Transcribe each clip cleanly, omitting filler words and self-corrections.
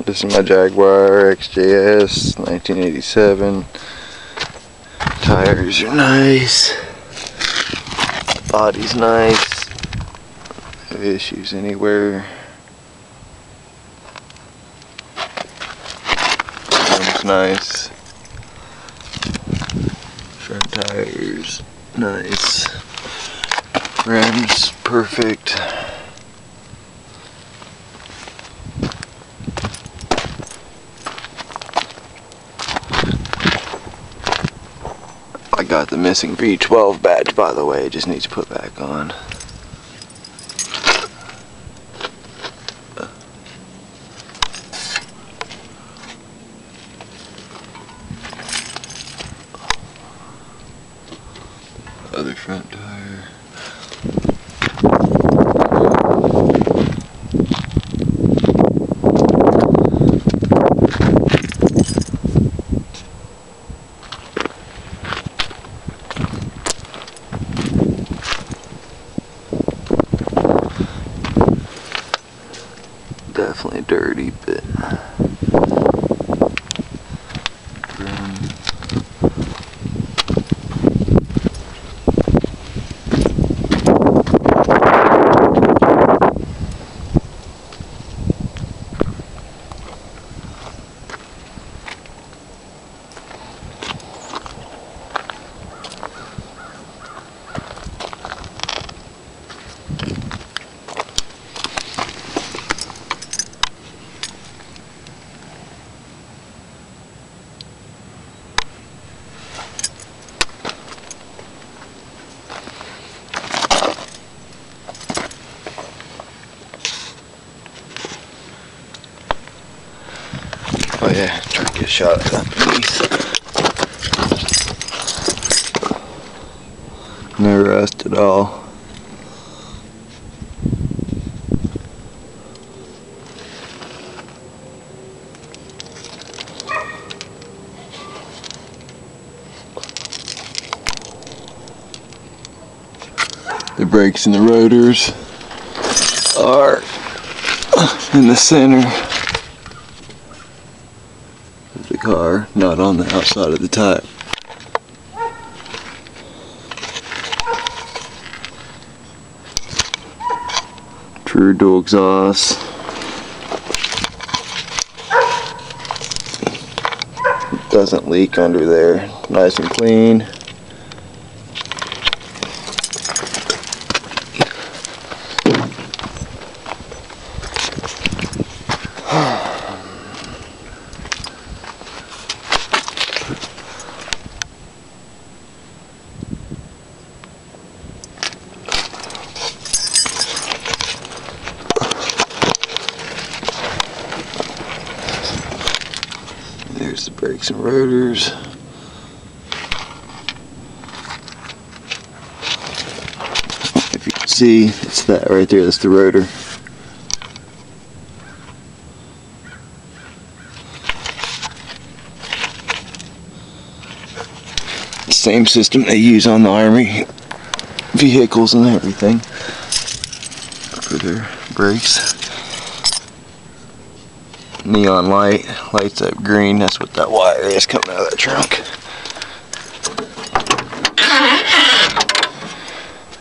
This is my Jaguar XJS 1987. Tires are nice. Body's nice. No issues anywhere. Arm's nice. Front tires nice. Rims perfect. I got the missing V12 badge, by the way, it just needs to put back on. Other front tire. Definitely dirty, but oh yeah, try to get a shot at underneath. No rust at all. The brakes and the rotors are in the center of the car, not on the outside of the tire. True dual exhaust. Doesn't leak under there. Nice and clean. There's the brakes and rotors. If you can see, it's that right there, that's the rotor. Same system they use on the Army vehicles and everything for their brakes. Neon light, lights up green, that's what that wire is coming out of that trunk.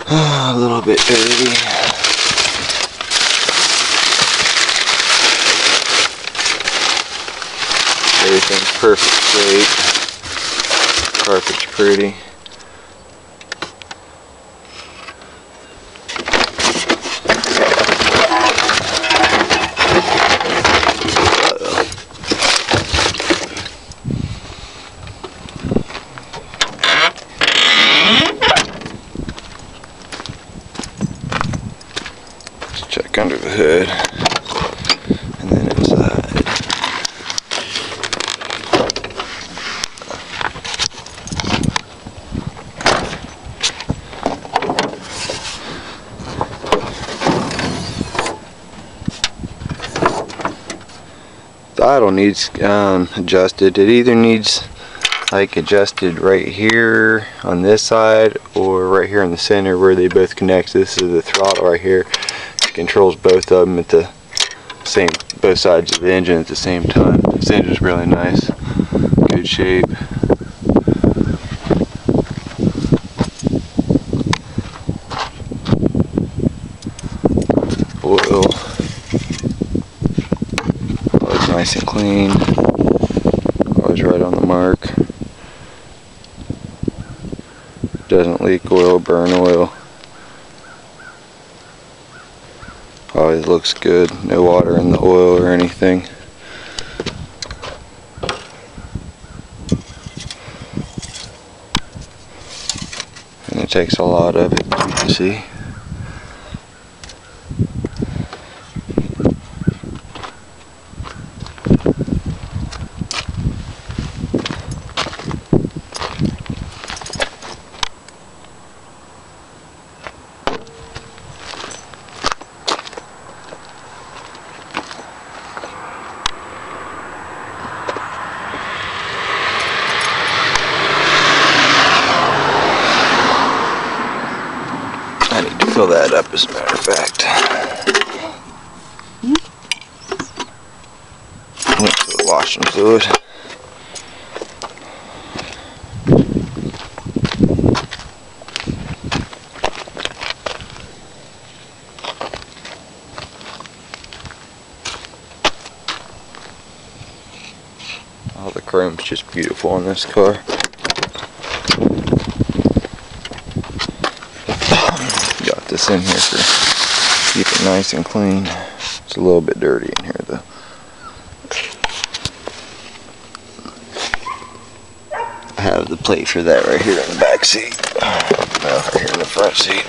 A little bit dirty. Everything's perfect shape. Carpet's pretty. Let's check under the hood and then inside. The idle needs adjusted. It either needs like adjusted right here on this side or right here in the center where they both connect. This is the throttle right here. It controls both of them at the same, both sides of the engine at the same time. This engine's really nice, good shape. Oil, always nice and clean, always right on the mark. Doesn't leak oil, burn oil. Always looks good, no water in the oil or anything. And it takes a lot of it, you can see. I need to fill that up, as a matter of fact. Went to the washing fluid. Oh, the chrome's just beautiful on this car. Got this in here for keep it nice and clean. It's a little bit dirty in here though. I have the plate for that right here in the back seat. Right here in the front seat.